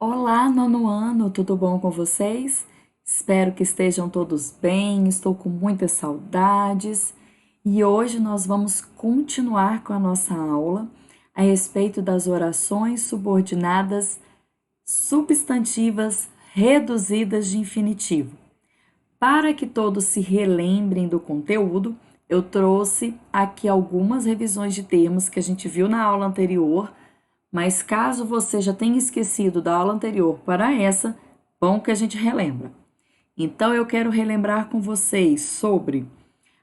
Olá, nono ano, tudo bom com vocês? Espero que estejam todos bem, estou com muitas saudades e hoje nós vamos continuar com a nossa aula a respeito das orações subordinadas substantivas reduzidas de infinitivo. Para que todos se relembrem do conteúdo, eu trouxe aqui algumas revisões de termos que a gente viu na aula anterior, mas caso você já tenha esquecido da aula anterior para essa, bom que a gente relembra. Então eu quero relembrar com vocês sobre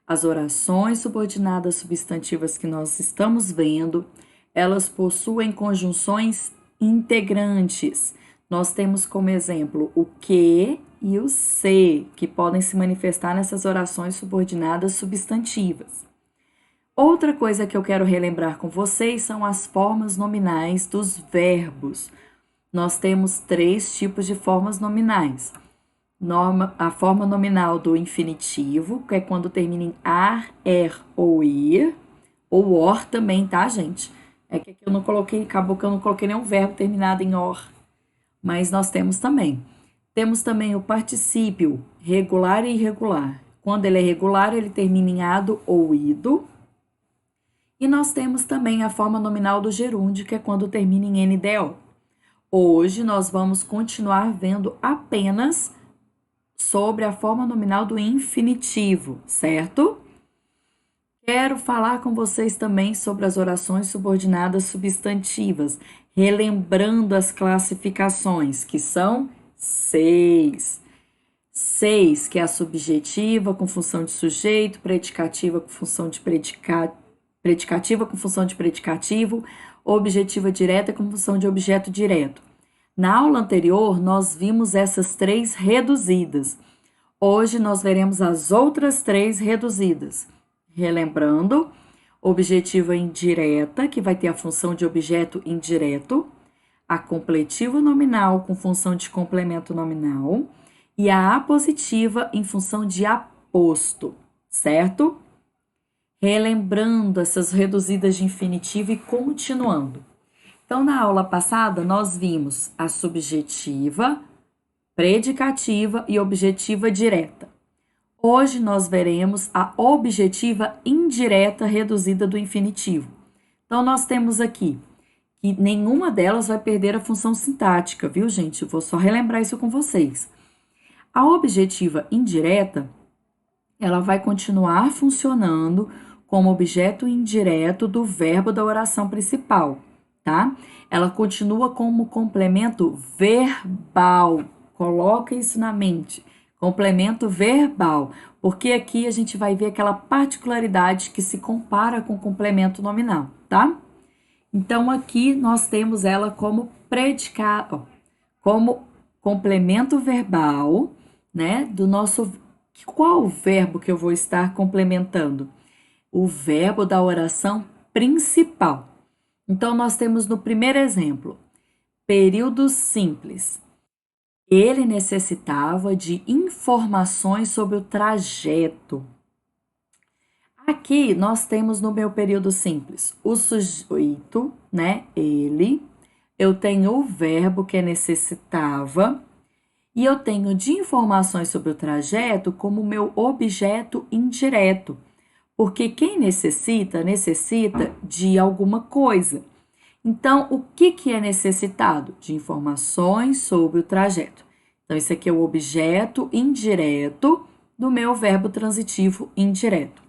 as orações subordinadas substantivas que nós estamos vendo. Elas possuem conjunções integrantes. Nós temos como exemplo o que e o se, que podem se manifestar nessas orações subordinadas substantivas. Outra coisa que eu quero relembrar com vocês são as formas nominais dos verbos. Nós temos três tipos de formas nominais. A forma nominal do infinitivo, que é quando termina em ar, er ou ir, ou or também, tá, gente? É que aqui eu não coloquei, acabou que eu não coloquei nenhum verbo terminado em or, mas nós temos também. Temos também o particípio regular e irregular. Quando ele é regular, ele termina em ado ou ido. E nós temos também a forma nominal do gerúndio, que é quando termina em NDO. Hoje nós vamos continuar vendo apenas sobre a forma nominal do infinitivo, certo? Quero falar com vocês também sobre as orações subordinadas substantivas, relembrando as classificações, que são seis. Seis, que é a subjetiva com função de sujeito, predicativa com função de predicativa com função de predicativo, objetiva direta com função de objeto direto. Na aula anterior, nós vimos essas três reduzidas. Hoje nós veremos as outras três reduzidas. Relembrando, objetiva indireta, que vai ter a função de objeto indireto, a completiva nominal com função de complemento nominal e a apositiva em função de aposto, certo? Relembrando essas reduzidas de infinitivo e continuando. Então, na aula passada, nós vimos a subjetiva, predicativa e objetiva direta. Hoje nós veremos a objetiva indireta reduzida do infinitivo. Então, nós temos aqui que nenhuma delas vai perder a função sintática, viu, gente? Eu vou só relembrar isso com vocês. A objetiva indireta, ela vai continuar funcionando como objeto indireto do verbo da oração principal, tá? Ela continua como complemento verbal. Coloca isso na mente. Complemento verbal, porque aqui a gente vai ver aquela particularidade que se compara com o complemento nominal, tá? Então aqui nós temos ela como predicado, como complemento verbal, né, do nosso. Qual o verbo que eu vou estar complementando? O verbo da oração principal. Então, nós temos no primeiro exemplo, período simples. Ele necessitava de informações sobre o trajeto. Aqui nós temos no meu período simples o sujeito, né? Ele. Eu tenho o verbo que é necessitava. E eu tenho de informações sobre o trajeto como meu objeto indireto, porque quem necessita, necessita de alguma coisa. Então, o que é necessitado? De informações sobre o trajeto. Então, esse aqui é o objeto indireto do meu verbo transitivo indireto.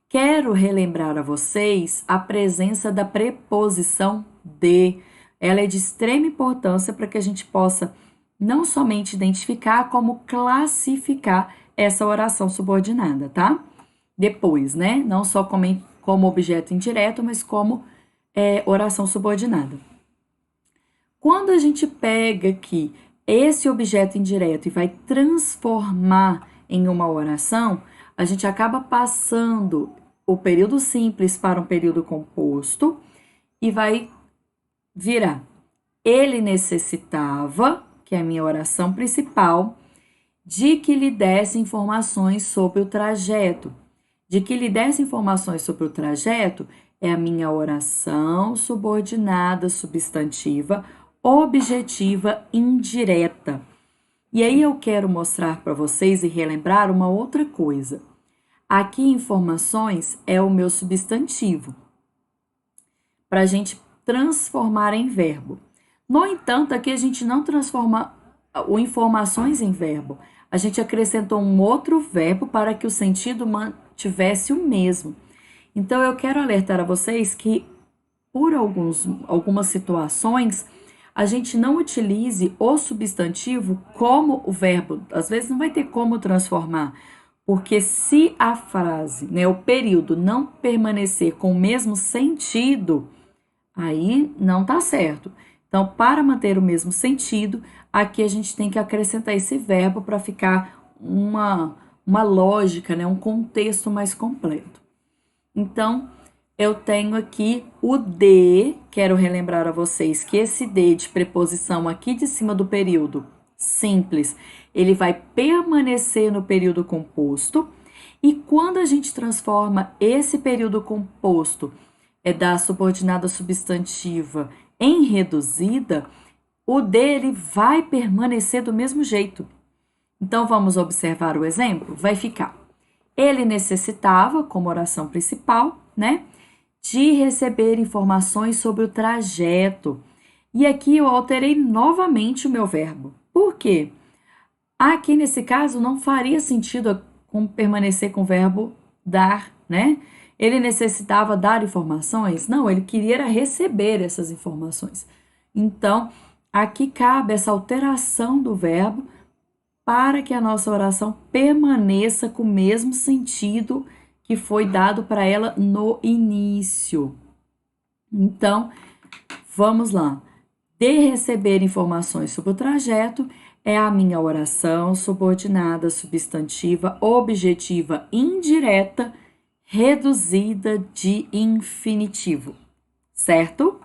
Quero relembrar a vocês a presença da preposição de. Ela é de extrema importância para que a gente possa não somente identificar, como classificar essa oração subordinada, tá? Depois, né? Não só como objeto indireto, mas como oração subordinada. Quando a gente pega aqui esse objeto indireto e vai transformar em uma oração, a gente acaba passando o período simples para um período composto e vai virar. Ele necessitava, que é a minha oração principal, de que lhe desse informações sobre o trajeto. De que lhe desse informações sobre o trajeto é a minha oração subordinada substantiva objetiva indireta. E aí eu quero mostrar para vocês e relembrar uma outra coisa. Aqui, informações é o meu substantivo, para a gente transformar em verbo. No entanto, aqui a gente não transforma o informações em verbo. A gente acrescentou um outro verbo para que o sentido mantivesse o mesmo. Então, eu quero alertar a vocês que, por algumas situações, a gente não utilize o substantivo como o verbo. Às vezes não vai ter como transformar, porque se a frase, né, o período não permanecer com o mesmo sentido, aí não tá certo. Então, para manter o mesmo sentido, aqui a gente tem que acrescentar esse verbo para ficar uma lógica, né, um contexto mais completo. Então, eu tenho aqui o de, quero relembrar a vocês que esse de de preposição aqui de cima do período simples, ele vai permanecer no período composto, e quando a gente transforma esse período composto da subordinada substantiva em reduzida, o dele vai permanecer do mesmo jeito. Então, vamos observar o exemplo? Vai ficar: ele necessitava, como oração principal, né, de receber informações sobre o trajeto. E aqui eu alterei novamente o meu verbo. Por quê? Aqui, nesse caso, não faria sentido permanecer com o verbo dar, né? Ele necessitava dar informações? Não, ele queria receber essas informações. Então, aqui cabe essa alteração do verbo para que a nossa oração permaneça com o mesmo sentido que foi dado para ela no início. Então, vamos lá. De receber informações sobre o trajeto é a minha oração subordinada substantiva objetiva indireta reduzida de infinitivo, certo?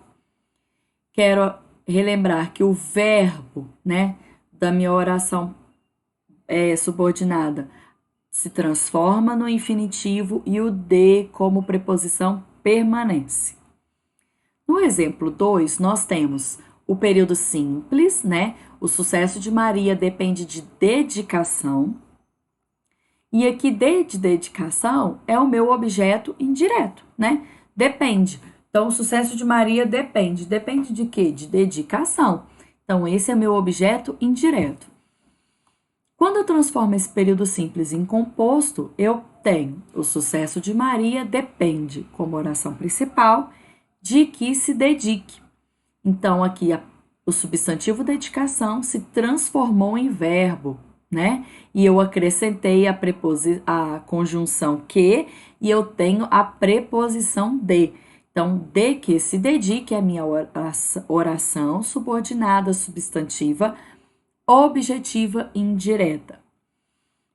Quero relembrar que o verbo, né, da minha oração subordinada se transforma no infinitivo e o de como preposição permanece. No exemplo 2, nós temos o período simples, né? O sucesso de Maria depende de dedicação. E aqui, de dedicação, é o meu objeto indireto, né? Depende. Então, o sucesso de Maria depende. Depende de quê? De dedicação. Então, esse é meu objeto indireto. Quando eu transformo esse período simples em composto, eu tenho o sucesso de Maria depende, como oração principal, de que se dedique. Então, aqui o substantivo dedicação se transformou em verbo, né? E eu acrescentei a conjunção que e eu tenho a preposição de. Então, de que se dedique é a minha oração subordinada substantiva objetiva indireta.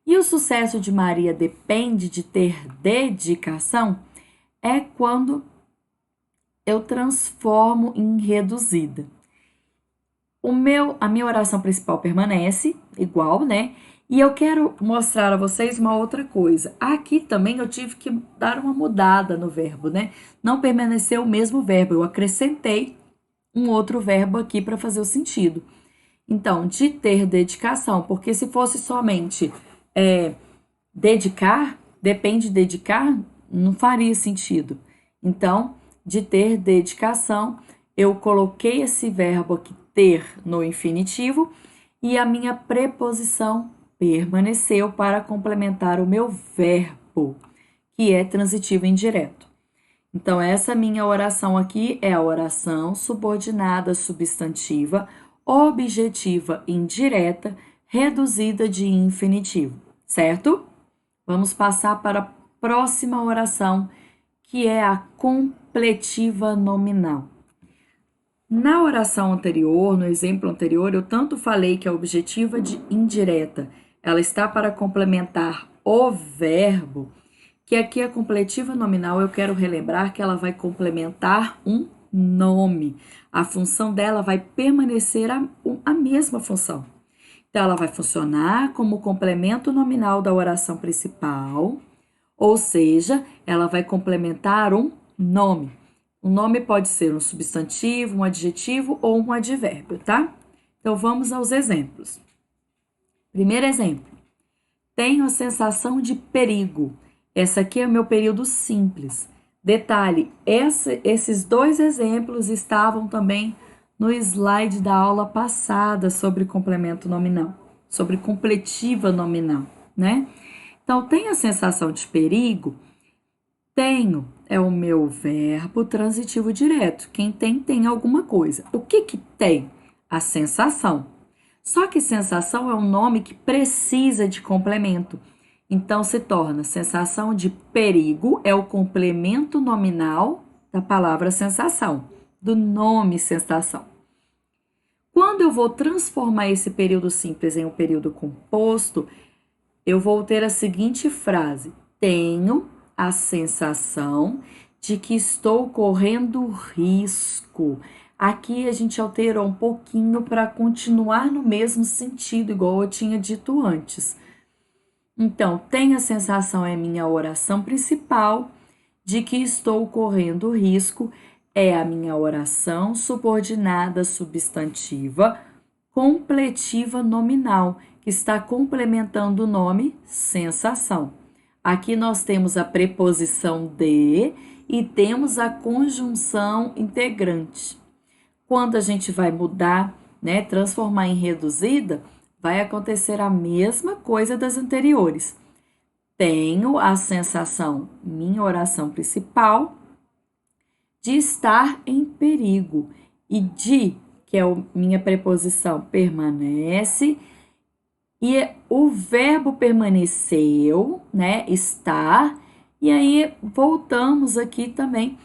E o sucesso de Maria depende de ter dedicação é quando eu transformo em reduzida. A minha oração principal permanece igual, né? E eu quero mostrar a vocês uma outra coisa. Aqui também eu tive que dar uma mudada no verbo, né? Não permaneceu o mesmo verbo, eu acrescentei um outro verbo aqui para fazer o sentido. Então, de ter dedicação, porque se fosse somente dedicar, depende de dedicar, não faria sentido. Então, de ter dedicação, eu coloquei esse verbo aqui, ter, no infinitivo, e a minha preposição permaneceu para complementar o meu verbo, que é transitivo indireto. Então, essa minha oração aqui é a oração subordinada substantiva objetiva indireta reduzida de infinitivo, certo? Vamos passar para a próxima oração, que é a completiva nominal. Na oração anterior, no exemplo anterior, eu tanto falei que a objetiva indireta, ela está para complementar o verbo, que aqui a completiva nominal eu quero relembrar que ela vai complementar um nome. A função dela vai permanecer a mesma função. Então, ela vai funcionar como complemento nominal da oração principal, ou seja, ela vai complementar um nome. O nome pode ser um substantivo, um adjetivo ou um advérbio, tá? Então, vamos aos exemplos. Primeiro exemplo. Tenho a sensação de perigo. Essa aqui é o meu período simples. Detalhe, esses dois exemplos estavam também no slide da aula passada sobre complemento nominal, sobre completiva nominal, né? Então, tenho a sensação de perigo. Tenho é o meu verbo transitivo direto. Quem tem alguma coisa. O que que tem? A sensação. Só que sensação é um nome que precisa de complemento. Então, se torna sensação de perigo, é o complemento nominal da palavra sensação, do nome sensação. Quando eu vou transformar esse período simples em um período composto, eu vou ter a seguinte frase: tenho a sensação de que estou correndo risco. Aqui a gente alterou um pouquinho para continuar no mesmo sentido, igual eu tinha dito antes. Então, tenho a sensação é minha oração principal de que estou correndo risco, é a minha oração subordinada substantiva completiva nominal, que está complementando o nome sensação. Aqui nós temos a preposição de e temos a conjunção integrante. Quando a gente vai mudar, né, transformar em reduzida, vai acontecer a mesma coisa das anteriores. Tenho a sensação, minha oração principal, de estar em perigo. E de, que é a minha preposição, permanece. E o verbo permaneceu, né, estar. E aí, voltamos aqui também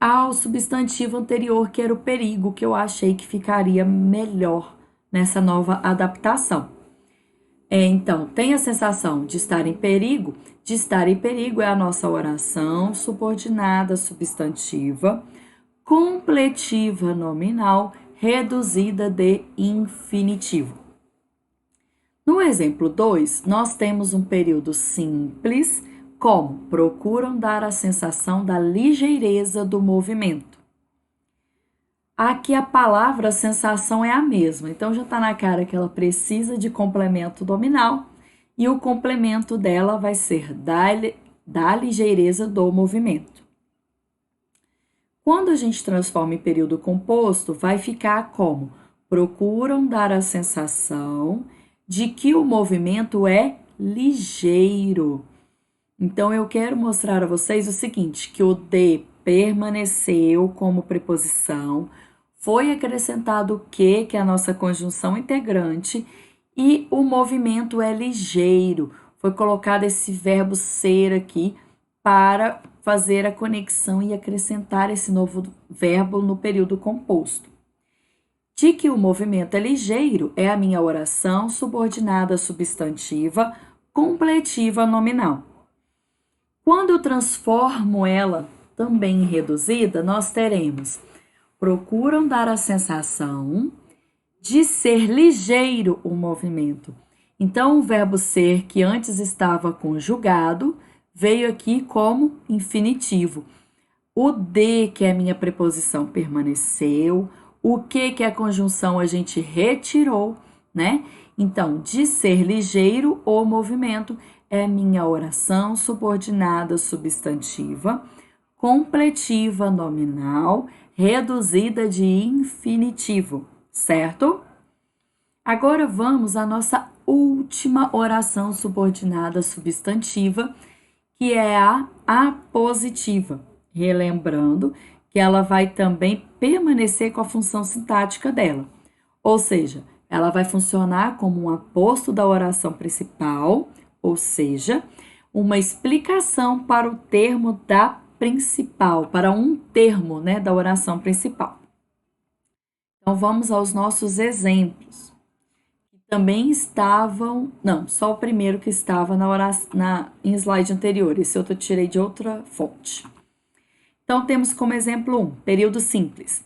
ao substantivo anterior, que era o perigo, que eu achei que ficaria melhor nessa nova adaptação. Então, tem a sensação de estar em perigo? De estar em perigo é a nossa oração subordinada substantiva, completiva nominal, reduzida de infinitivo. No exemplo 2, nós temos um período simples, como procuram dar a sensação da ligeireza do movimento. Aqui a palavra sensação é a mesma, então já está na cara que ela precisa de complemento nominal e o complemento dela vai ser da ligeireza do movimento. Quando a gente transforma em período composto, vai ficar como procuram dar a sensação de que o movimento é ligeiro. Então, eu quero mostrar a vocês o seguinte, que o de permaneceu como preposição, foi acrescentado o que é a nossa conjunção integrante, e o movimento é ligeiro. Foi colocado esse verbo ser aqui para fazer a conexão e acrescentar esse novo verbo no período composto. De que o movimento é ligeiro é a minha oração subordinada substantiva completiva nominal. Quando eu transformo ela também em reduzida, nós teremos procuram dar a sensação de ser ligeiro o movimento. Então, o verbo ser, que antes estava conjugado, veio aqui como infinitivo. O de, que é a minha preposição, permaneceu. O que é a conjunção a gente retirou, né? Então, de ser ligeiro o movimento é minha oração subordinada substantiva, completiva nominal, reduzida de infinitivo, certo? Agora vamos à nossa última oração subordinada substantiva, que é a apositiva. Relembrando que ela vai também permanecer com a função sintática dela. Ou seja, ela vai funcionar como um aposto da oração principal, ou seja, uma explicação para o termo da principal, para um termo, né, da oração principal. Então, vamos aos nossos exemplos. Também estavam, não, só o primeiro que estava em slide anterior, esse outro eu tirei de outra fonte. Então, temos como exemplo 1, período simples.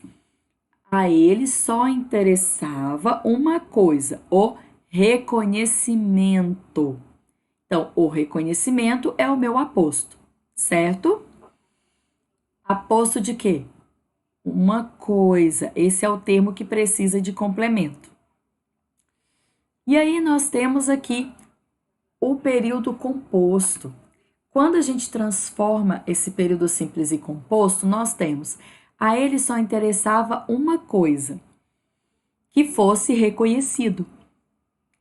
A ele só interessava uma coisa, o reconhecimento. Então, o reconhecimento é o meu aposto, certo? Aposto de quê? uma coisa. Esse é o termo que precisa de complemento. E aí nós temos aqui o período composto. Quando a gente transforma esse período simples e composto, nós temos: a ele só interessava uma coisa, que fosse reconhecido.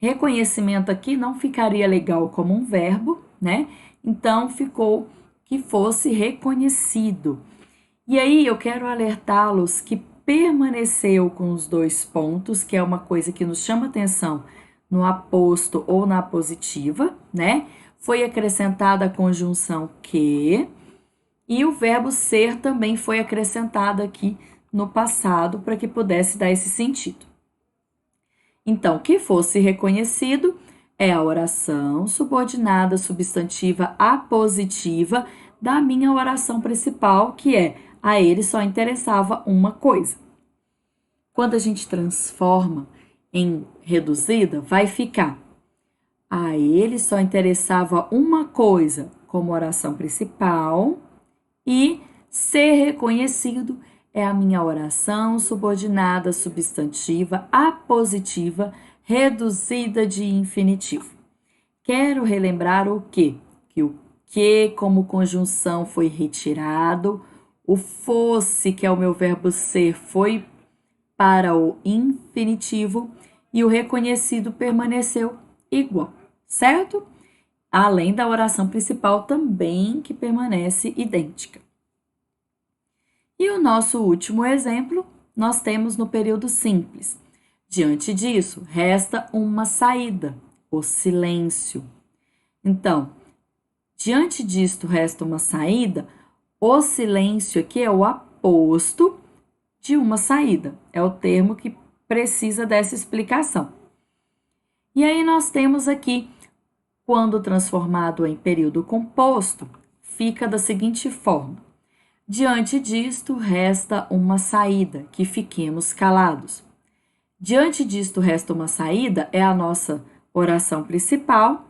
Reconhecimento aqui não ficaria legal como um verbo, né? Então ficou que fosse reconhecido. E aí eu quero alertá-los que permaneceu com os dois pontos, que é uma coisa que nos chama atenção no aposto ou na positiva, né? Foi acrescentada a conjunção que, e o verbo ser também foi acrescentado aqui no passado para que pudesse dar esse sentido. Então, que fosse reconhecido é a oração subordinada substantiva apositiva da minha oração principal, que é: a ele só interessava uma coisa. Quando a gente transforma em reduzida, vai ficar: a ele só interessava uma coisa como oração principal, e ser reconhecido é a minha oração subordinada substantiva apositiva reduzida de infinitivo. Quero relembrar o quê? Que o que como conjunção foi retirado, o fosse, que é o meu verbo ser, foi para o infinitivo e o reconhecido permaneceu igual, certo? Além da oração principal também, que permanece idêntica. E o nosso último exemplo, nós temos no período simples. Diante disso, resta uma saída, o silêncio. Então, diante disto resta uma saída, o silêncio aqui é o aposto de uma saída. É o termo que precisa dessa explicação. E aí nós temos aqui: quando transformado em período composto, fica da seguinte forma: diante disto resta uma saída, que fiquemos calados. Diante disto resta uma saída é a nossa oração principal,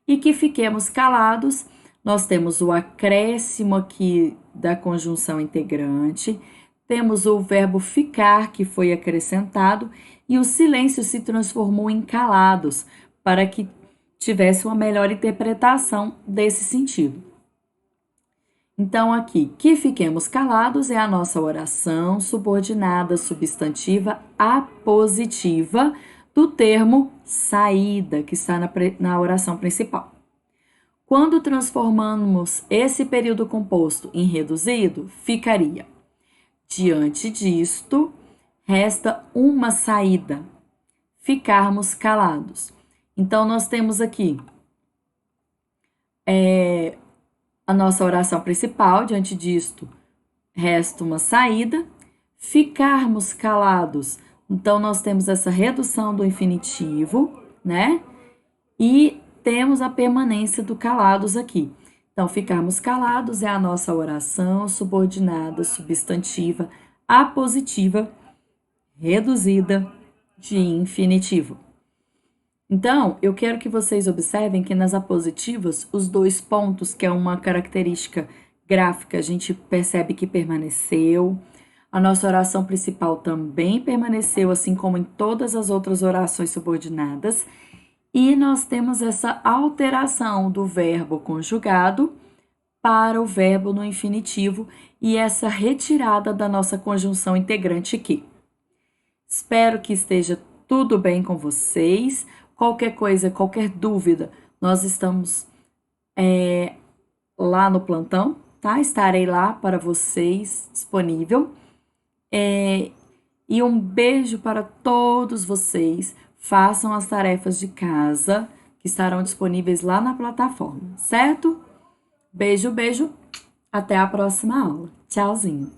e que fiquemos calados, nós temos o acréscimo aqui da conjunção integrante, temos o verbo ficar, que foi acrescentado, e o silêncio se transformou em calados, para que tivesse uma melhor interpretação desse sentido. Então, aqui, que fiquemos calados é a nossa oração subordinada substantiva apositiva do termo saída, que está na oração principal. Quando transformamos esse período composto em reduzido, ficaria: diante disto, resta uma saída, ficarmos calados. Então, nós temos aqui a nossa oração principal: diante disto, resta uma saída, ficarmos calados. Então, nós temos essa redução do infinitivo, né? E temos a permanência do calados aqui. Então, ficarmos calados é a nossa oração subordinada substantiva apositiva reduzida de infinitivo. Então, eu quero que vocês observem que nas apositivas, os dois pontos, que é uma característica gráfica, a gente percebe que permaneceu. A nossa oração principal também permaneceu, assim como em todas as outras orações subordinadas. E nós temos essa alteração do verbo conjugado para o verbo no infinitivo e essa retirada da nossa conjunção integrante aqui. Espero que esteja tudo bem com vocês. Qualquer coisa, qualquer dúvida, nós estamos lá no plantão, tá? Estarei lá para vocês, disponível. E um beijo para todos vocês. Façam as tarefas de casa, que estarão disponíveis lá na plataforma, certo? Beijo, beijo. Até a próxima aula. Tchauzinho.